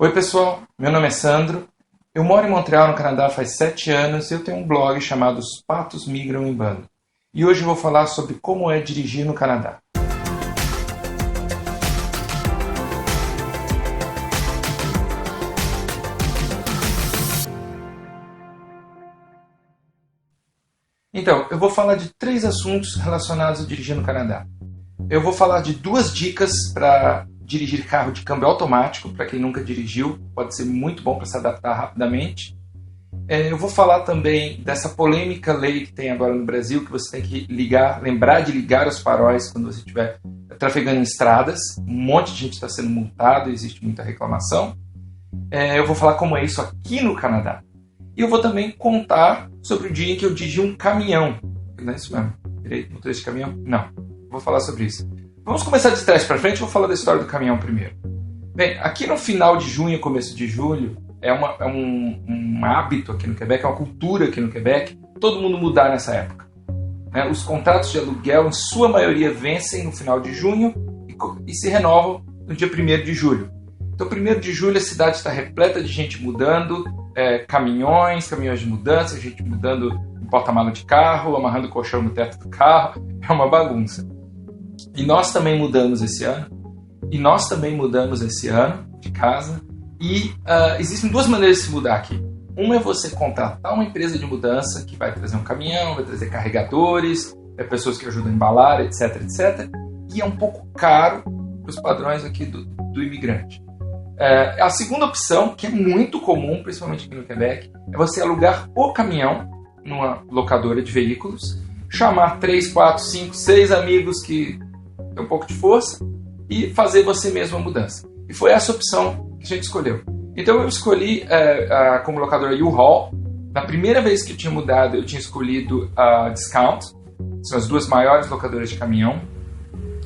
Oi pessoal, meu nome é Sandro, eu moro em Montreal, no Canadá faz 7 anos e eu tenho um blog chamado Os Patos Migram em Bando. E hoje eu vou falar sobre como é dirigir no Canadá. Então, eu vou falar de 3 assuntos relacionados a dirigir no Canadá. Eu vou falar de 2 dicas para dirigir carro de câmbio automático, para quem nunca dirigiu, pode ser muito bom para se adaptar rapidamente. Eu vou falar também dessa polêmica lei que tem agora no Brasil, que você tem que lembrar de ligar os faróis quando você estiver trafegando em estradas. Um monte de gente está sendo multado, existe muita reclamação. Eu vou falar como é isso aqui no Canadá. E eu vou também contar sobre o dia em que eu dirigi um caminhão. Não é isso mesmo? Virei motorista de caminhão? Não. Vou falar sobre isso. Vamos começar de trás para frente, vou falar da história do caminhão primeiro. Bem, aqui no final de junho, começo de julho, é um hábito aqui no Quebec, é uma cultura aqui no Quebec, todo mundo mudar nessa época. Os contratos de aluguel, em sua maioria, vencem no final de junho e se renovam no dia 1º de julho. Então, 1º de julho, a cidade está repleta de gente mudando, caminhões de mudança, gente mudando em porta-mala de carro, amarrando colchão no teto do carro, é uma bagunça. E nós também mudamos esse ano, de casa, e existem 2 maneiras de se mudar aqui. Uma é você contratar uma empresa de mudança que vai trazer um caminhão, vai trazer carregadores, pessoas que ajudam a embalar, etc, etc. E é um pouco caro para os padrões aqui do imigrante. A segunda opção, que é muito comum, principalmente aqui no Quebec, é você alugar o caminhão numa locadora de veículos, chamar 3, 4, 5, 6 amigos que têm um pouco de força e fazer você mesmo a mudança. E foi essa opção que a gente escolheu. Então eu escolhi como locadora U-Haul. Na primeira vez que eu tinha mudado, eu tinha escolhido a Discount, são as 2 maiores locadoras de caminhão,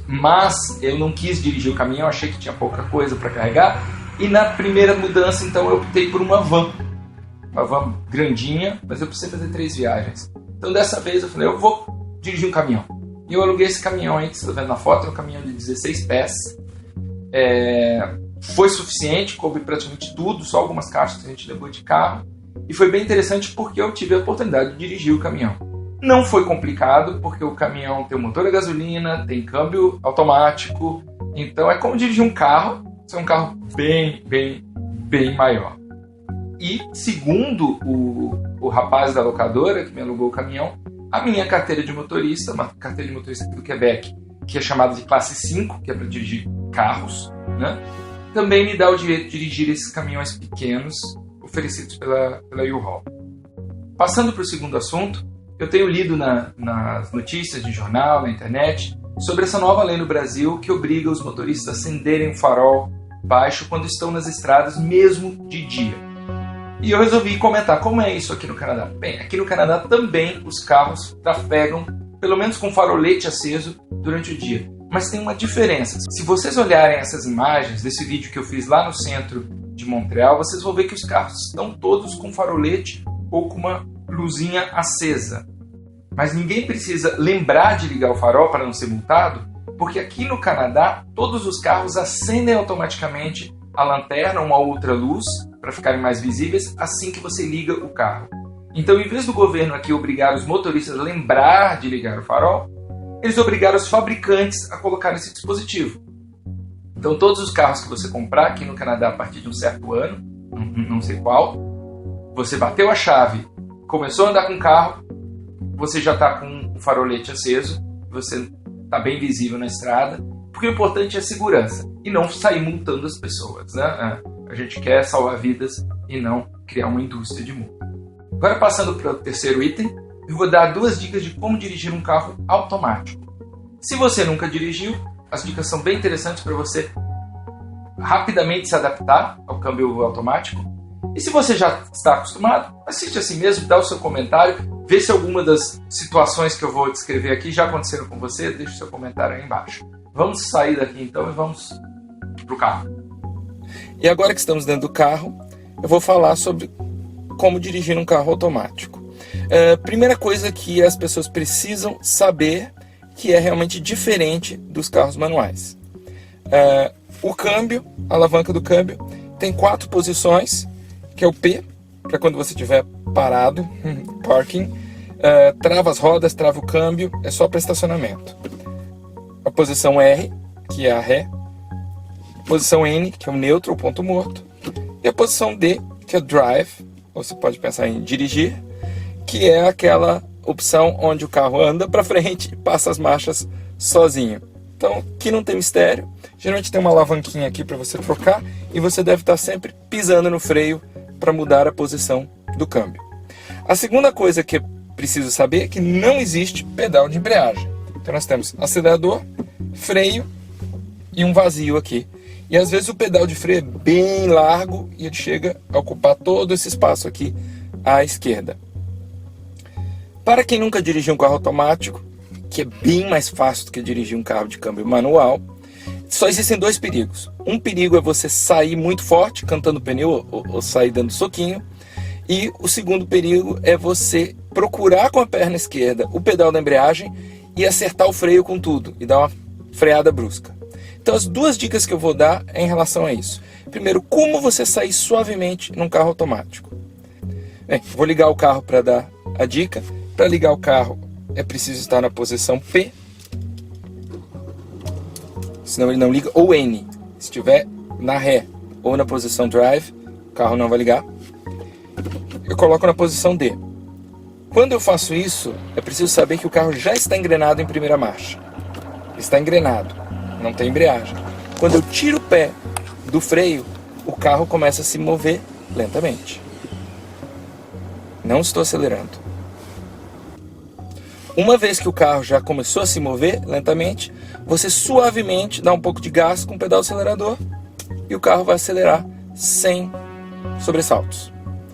mas eu não quis dirigir o caminhão, achei que tinha pouca coisa para carregar, e na primeira mudança então eu optei por uma van grandinha, mas eu precisei fazer 3 viagens. Então dessa vez eu falei, eu vou dirigir um caminhão. E eu aluguei esse caminhão aí que você está vendo na foto, é um caminhão de 16 pés. Foi suficiente, coube praticamente tudo, só algumas caixas que a gente levou de carro. E foi bem interessante porque eu tive a oportunidade de dirigir o caminhão. Não foi complicado, porque o caminhão tem um motor a gasolina, tem câmbio automático. Então é como dirigir um carro, só um carro bem maior. E segundo o rapaz da locadora que me alugou o caminhão, a minha carteira de motorista, uma carteira de motorista aqui do Quebec, que é chamada de classe 5, que é para dirigir carros, né? Também me dá o direito de dirigir esses caminhões pequenos oferecidos pela U-Haul. Passando para o segundo assunto, eu tenho lido nas notícias de jornal, na internet, sobre essa nova lei no Brasil que obriga os motoristas a acenderem o farol baixo quando estão nas estradas, mesmo de dia. E eu resolvi comentar como é isso aqui no Canadá. Bem, aqui no Canadá também os carros trafegam, pelo menos com farolete aceso, durante o dia. Mas tem uma diferença. Se vocês olharem essas imagens desse vídeo que eu fiz lá no centro de Montreal, vocês vão ver que os carros estão todos com farolete ou com uma luzinha acesa. Mas ninguém precisa lembrar de ligar o farol para não ser multado, porque aqui no Canadá todos os carros acendem automaticamente a lanterna, uma outra luz, para ficarem mais visíveis assim que você liga o carro. Então, em vez do governo aqui obrigar os motoristas a lembrar de ligar o farol, eles obrigaram os fabricantes a colocar esse dispositivo. Então, todos os carros que você comprar aqui no Canadá a partir de um certo ano, não sei qual, você bateu a chave, começou a andar com o carro, você já está com o farolete aceso, você está bem visível na estrada, porque o importante é a segurança e não sair multando as pessoas, né? A gente quer salvar vidas e não criar uma indústria de multa. Agora, passando para o terceiro item, eu vou dar 2 dicas de como dirigir um carro automático. Se você nunca dirigiu, as dicas são bem interessantes para você rapidamente se adaptar ao câmbio automático. E se você já está acostumado, assiste assim mesmo, dá o seu comentário, vê se alguma das situações que eu vou descrever aqui já aconteceram com você, deixe o seu comentário aí embaixo. Vamos sair daqui então e vamos para o carro. E agora que estamos dentro do carro, eu vou falar sobre como dirigir um carro automático. Primeira coisa que as pessoas precisam saber, que é realmente diferente dos carros manuais. O câmbio, a alavanca do câmbio, tem 4 posições, que é o P, para quando você estiver parado, parking. Trava as rodas, trava o câmbio, é só para estacionamento. A posição R, que é a ré. Posição N, que é o neutro, o ponto morto. E a posição D, que é drive, ou você pode pensar em dirigir, que é aquela opção onde o carro anda para frente e passa as marchas sozinho. Então, aqui não tem mistério. Geralmente tem uma alavanquinha aqui para você trocar e você deve estar sempre pisando no freio para mudar a posição do câmbio. A segunda coisa que é preciso saber é que não existe pedal de embreagem. Então nós temos acelerador, freio e um vazio aqui. E às vezes o pedal de freio é bem largo e ele chega a ocupar todo esse espaço aqui à esquerda. Para quem nunca dirigiu um carro automático, que é bem mais fácil do que dirigir um carro de câmbio manual, só existem 2 perigos. Um perigo é você sair muito forte, cantando pneu ou sair dando soquinho. E o segundo perigo é você procurar com a perna esquerda o pedal da embreagem e acertar o freio com tudo e dar uma freada brusca. Então as 2 dicas que eu vou dar é em relação a isso. Primeiro, como você sair suavemente num carro automático. Bem, vou ligar o carro para dar a dica. Para ligar o carro é preciso estar na posição P, senão ele não liga, ou N. Se estiver na ré ou na posição drive, o carro não vai ligar. Eu coloco na posição D. Quando eu faço isso, é preciso saber que o carro já está engrenado em primeira marcha. Está engrenado, não tem embreagem. Quando eu tiro o pé do freio, o carro começa a se mover lentamente. Não estou acelerando. Uma vez que o carro já começou a se mover lentamente, você suavemente dá um pouco de gás com o pedal acelerador e o carro vai acelerar sem sobressaltos.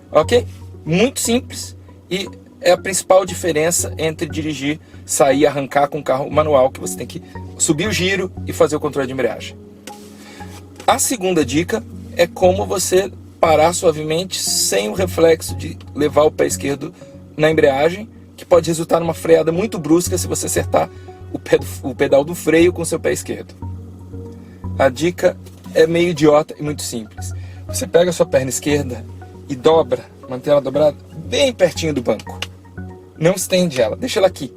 Ok? Muito simples e é a principal diferença entre dirigir, sair e arrancar com o carro manual, que você tem que subir o giro e fazer o controle de embreagem. A segunda dica é como você parar suavemente sem o reflexo de levar o pé esquerdo na embreagem, que pode resultar numa freada muito brusca se você acertar o pedal do freio com o seu pé esquerdo. A dica é meio idiota e muito simples. Você pega a sua perna esquerda e dobra, mantém ela dobrada bem pertinho do banco. Não estende ela, deixa ela aqui.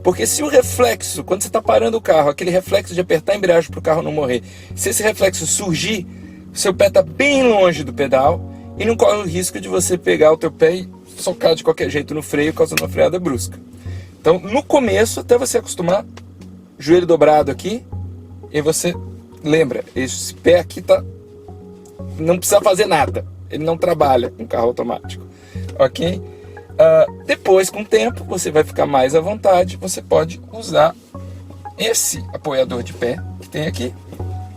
Porque se o reflexo, quando você está parando o carro, aquele reflexo de apertar a embreagem para o carro não morrer, se esse reflexo surgir, seu pé está bem longe do pedal e não corre o risco de você pegar o teu pé e socar de qualquer jeito no freio, causando uma freada brusca. Então, no começo, até você acostumar, joelho dobrado aqui, e você lembra, esse pé aqui não precisa fazer nada, ele não trabalha com carro automático, ok? Depois, com o tempo, você vai ficar mais à vontade, você pode usar esse apoiador de pé que tem aqui,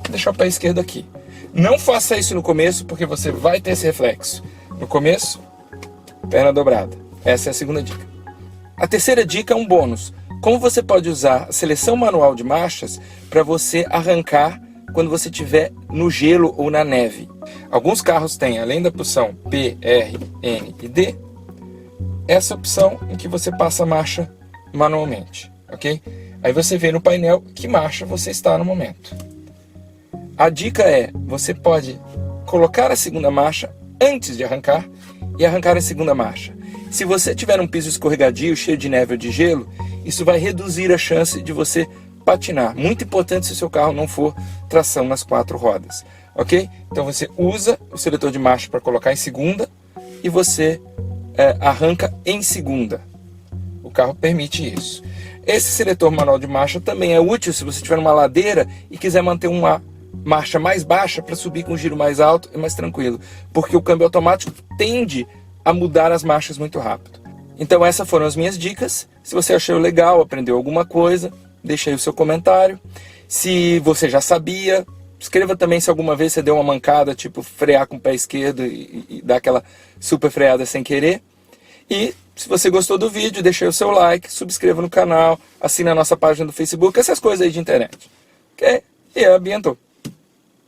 deixar o pé esquerdo aqui. Não faça isso no começo, porque você vai ter esse reflexo. No começo, perna dobrada. Essa é a segunda dica. A terceira dica é um bônus. Como você pode usar a seleção manual de marchas para você arrancar quando você estiver no gelo ou na neve. Alguns carros têm, além da opção P, R, N e D, essa opção em que você passa a marcha manualmente, ok? Aí você vê no painel que marcha você está no momento. A dica é, você pode colocar a segunda marcha antes de arrancar e arrancar a segunda marcha. Se você tiver um piso escorregadio, cheio de neve ou de gelo, isso vai reduzir a chance de você patinar. Muito importante se o seu carro não for tração nas 4 rodas, ok? Então você usa o seletor de marcha para colocar em segunda e você arranca em segunda. O carro permite isso. Esse seletor manual de marcha também é útil se você estiver numa ladeira e quiser manter uma marcha mais baixa para subir com um giro mais alto e mais tranquilo, porque o câmbio automático tende a mudar as marchas muito rápido. Então essas foram as minhas dicas. Se você achou legal, aprendeu alguma coisa, deixa aí o seu comentário. Se você já sabia, escreva também se alguma vez você deu uma mancada, tipo frear com o pé esquerdo e dar aquela super freada sem querer. E se você gostou do vídeo, deixa aí o seu like, subscreva no canal, assina a nossa página do Facebook, essas coisas aí de internet. Ok? E ambientou.